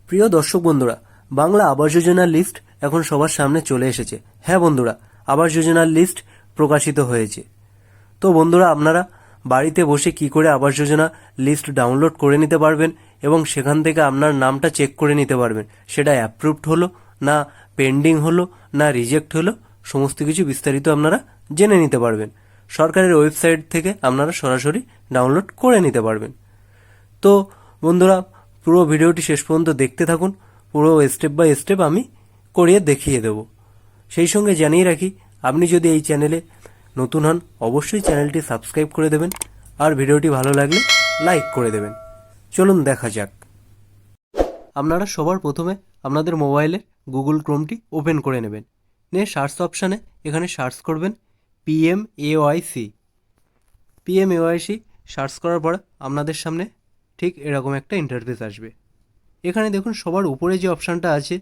প্রিয় দর্শক বন্ধুরা, বাংলা আবাস যোজনার লিস্ট এখন সবার সামনে চলে এসেছে। হ্যাঁ বন্ধুরা, আবাস যোজনার লিস্ট প্রকাশিত হয়েছে। তো বন্ধুরা, আপনারা বাড়িতে বসে কি করে আবাস যোজনা লিস্ট ডাউনলোড করে নিতে পারবেন এবং সেখান থেকে আপনার নামটা চেক করে নিতে পারবেন, সেটা অ্যাপ্রুভড হলো না পেন্ডিং হলো না রিজেক্ট হলো, সমস্ত কিছু বিস্তারিত আপনারা জেনে নিতে পারবেন। সরকারের ওয়েবসাইট থেকে আপনারা সরাসরি ডাউনলোড করে নিতে পারবেন। তো বন্ধুরা, পুরো ভিডিওটি শেষ পর্যন্ত দেখতে থাকুন। পুরো স্টেপ বাই স্টেপ আমি করিয়ে দেখিয়ে দেব। সেই সঙ্গে জানিয়ে রাখি, আপনি যদি এই চ্যানেলে নতুন হন অবশ্যই চ্যানেলটি সাবস্ক্রাইব করে দেবেন আর ভিডিওটি ভালো লাগলে লাইক করে দেবেন। চলুন দেখা যাক। আপনারা সবার প্রথমে আপনাদের মোবাইলে গুগল ক্রোমটি ওপেন করে নেবেন। নিয়ে সার্চ অপশানে এখানে সার্চ করবেন PMAYC। PMAYC সার্চ করার পর আপনাদের সামনে ঠিক এরকম একটা ইন্টারফেস আসবে। এখানে দেখুন সবার উপরে যে অপশানটা আছে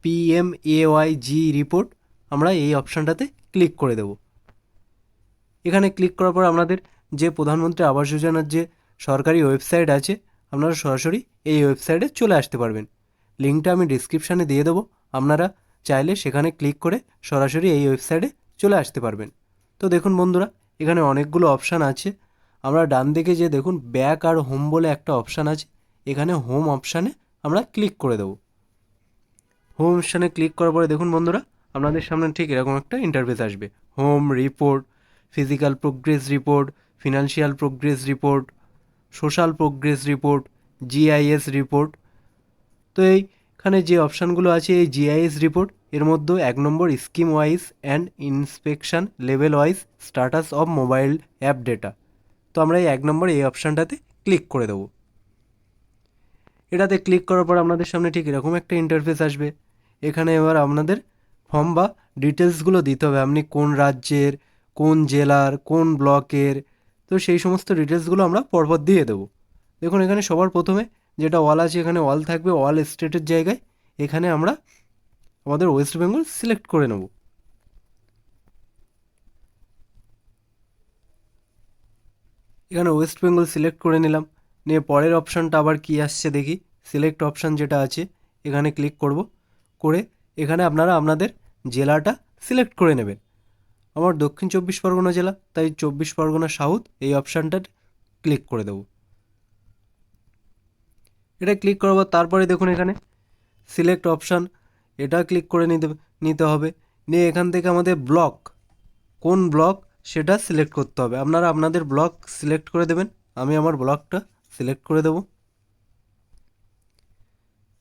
PMAYG রিপোর্ট, আমরা এই অপশানটাতে ক্লিক করে দেব। এখানে ক্লিক করার পর আপনাদের যে প্রধানমন্ত্রী আবাস যোজনার যে সরকারি ওয়েবসাইট আছে, আপনারা সরাসরি এই ওয়েবসাইটে চলে আসতে পারবেন। লিঙ্কটা আমি ডিসক্রিপশানে দিয়ে দেবো, আপনারা চাইলে সেখানে ক্লিক করে সরাসরি এই ওয়েবসাইটে চলে আসতে পারবেন। তো দেখুন বন্ধুরা, এখানে অনেকগুলো অপশান আছে। আমরা ডান দিকে যে দেখুন ব্যাক আর হোম বলে একটা অপশান আছে, এখানে হোম অপশানে আমরা ক্লিক করে দেবো। হোম অপশানে ক্লিক করার পরে দেখুন বন্ধুরা, আপনাদের সামনে ঠিক এরকম একটা ইন্টারফেস আসবে। Home report, physical progress report, financial progress report, social progress report, GIS report. তো এইখানে যে অপশানগুলো আছে এই GIS রিপোর্ট, এর মধ্যে 1 number scheme wise and inspection level wise status of mobile app data. তো আমরা এই 1 নম্বর এই অপশানটাতে ক্লিক করে দেবো। এটাতে ক্লিক করার পর আপনাদের সামনে ঠিক এরকম একটা ইন্টারফেস আসবে। এখানে এবার আপনাদের ফর্ম বা ডিটেলসগুলো দিতে হবে, আপনি কোন রাজ্যের, কোন জেলার, কোন ব্লকের। তো সেই সমস্ত ডিটেলসগুলো আমরা পরপর দিয়ে দেবো। দেখুন এখানে সবার প্রথমে যেটা অল আছে, এখানে অল থাকবে, অল স্টেটের জায়গায় এখানে আমরা আমাদের ওয়েস্ট বেঙ্গল সিলেক্ট করে নেব। এখানে ওয়েস্ট বেঙ্গল সিলেক্ট করে নিলাম। নিয়ে পরের অপশানটা আবার কি আসছে দেখি। সিলেক্ট অপশান যেটা আছে এখানে ক্লিক করব। করে এখানে আপনারা আপনাদের জেলাটা সিলেক্ট করে নেবেন। আমার দক্ষিণ 24 পরগনা জেলা, তাই 24 পরগনা সাউথ এই অপশানটা ক্লিক করে দেব। এটা ক্লিক করার পর তারপরে দেখুন এখানে সিলেক্ট অপশান, এটা ক্লিক করে নিতে হবে। নিয়ে এখান থেকে আমাদের ব্লক, কোন ব্লক সেটা সিলেক্ট করতে হবে। আপনারা আপনাদের ব্লক সিলেক্ট করে দেবেন। আমি আমার ব্লকটা সিলেক্ট করে দেব।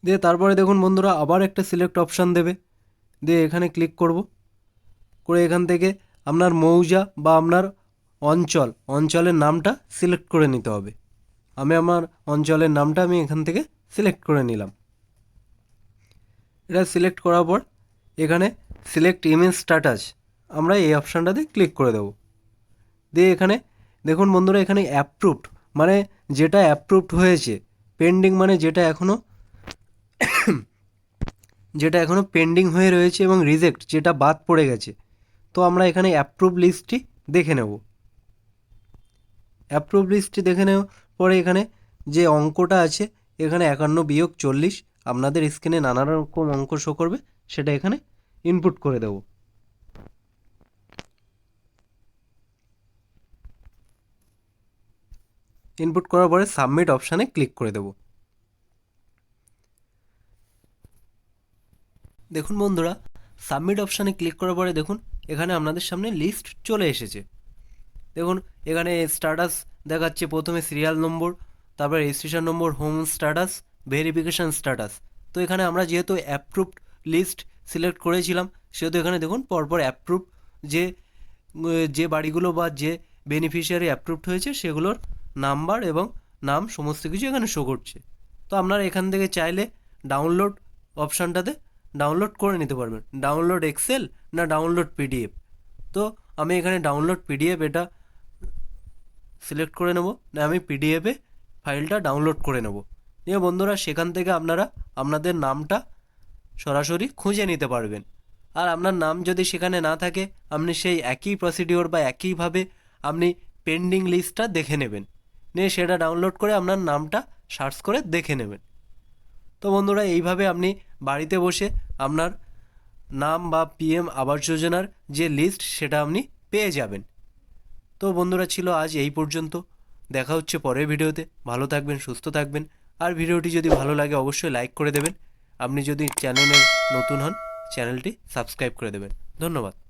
দিয়ে তারপরে দেখুন বন্ধুরা আবার একটা সিলেক্ট অপশান দেবে। দিয়ে এখানে ক্লিক করব। করে এখান থেকে আপনার মৌজা বা আপনার অঞ্চলের নামটা সিলেক্ট করে নিতে হবে। আমি আমার অঞ্চলের নামটা আমি এখান থেকে সিলেক্ট করে নিলাম। এটা সিলেক্ট করার পর এখানে সিলেক্ট ইমেজ স্ট্যাটাস, আমরা এই অপশানটাতে ক্লিক করে দেব। দিয়ে এখানে দেখুন বন্ধুরা, এখানে অ্যাপ্রুভড মানে যেটা অ্যাপ্রুভড হয়েছে, পেন্ডিং মানে যেটা এখনও পেন্ডিং হয়ে রয়েছে, এবং রিজেক্ট যেটা বাদ পড়ে গেছে। তো আমরা এখানে অ্যাপ্রুভ লিস্টটি দেখে নেব। অ্যাপ্রুভ লিস্টটি দেখে নেওয়ার পরে এখানে যে অঙ্কটা আছে, এখানে 51 - 40 আপনাদের স্ক্রিনে নানা রকম অঙ্ক শো করবে, সেটা এখানে ইনপুট করে দেব। ইনপুট করার পরে সাবমিট অপশানে ক্লিক করে দেব। দেখুন বন্ধুরা, সাবমিট অপশানে ক্লিক করার পরে দেখুন এখানে আপনাদের সামনে লিস্ট চলে এসেছে। দেখুন এখানে স্ট্যাটাস দেখাচ্ছে, প্রথমে সিরিয়াল নম্বর, তারপর registration number, home status, verification status. তো এখানে আমরা যেহেতু অ্যাপ্রুভড লিস্ট সিলেক্ট করেছিলাম, সেহেতু এখানে দেখুন পরপর অ্যাপ্রুভ যে যে বাড়িগুলো বা যে বেনিফিশিয়ারি অ্যাপ্রুভড হয়েছে সেগুলোর নাম্বার এবং নাম সমস্ত কিছু এখানে শো করছে। তো আপনারা এখান থেকে চাইলে ডাউনলোড অপশানটাতে ডাউনলোড করে নিতে পারবেন। ডাউনলোড এক্সেল না ডাউনলোড PDF। তো আমি এখানে ডাউনলোড PDF এটা সিলেক্ট করে নেব, না আমি PDF-এ ফাইলটা ডাউনলোড করে নেব। নিয়ে বন্ধুরা সেখান থেকে আপনারা আপনাদের নামটা সরাসরি খুঁজে নিতে পারবেন। আর আপনার নাম যদি সেখানে না থাকে, আপনি সেই একই প্রসিডিওর বা একইভাবে আপনি পেন্ডিং লিস্টটা দেখে নেবেন। নিয়ে সেটা ডাউনলোড করে আপনার নামটা সার্চ করে দেখে নেবেন। তো বন্ধুরা এইভাবে আপনি বাড়িতে বসে আপনার নাম বা পিএম আবাস যোজনার যে লিস্ট সেটা আপনি পেয়ে যাবেন। তো বন্ধুরা ছিল আজ এই পর্যন্ত। দেখা হচ্ছে পরের ভিডিওতে। ভালো থাকবেন, সুস্থ থাকবেন। আর ভিডিওটি যদি ভালো লাগে অবশ্যই লাইক করে দেবেন। আপনি যদি চ্যানেলে নতুন হন চ্যানেলটি সাবস্ক্রাইব করে দেবেন। ধন্যবাদ।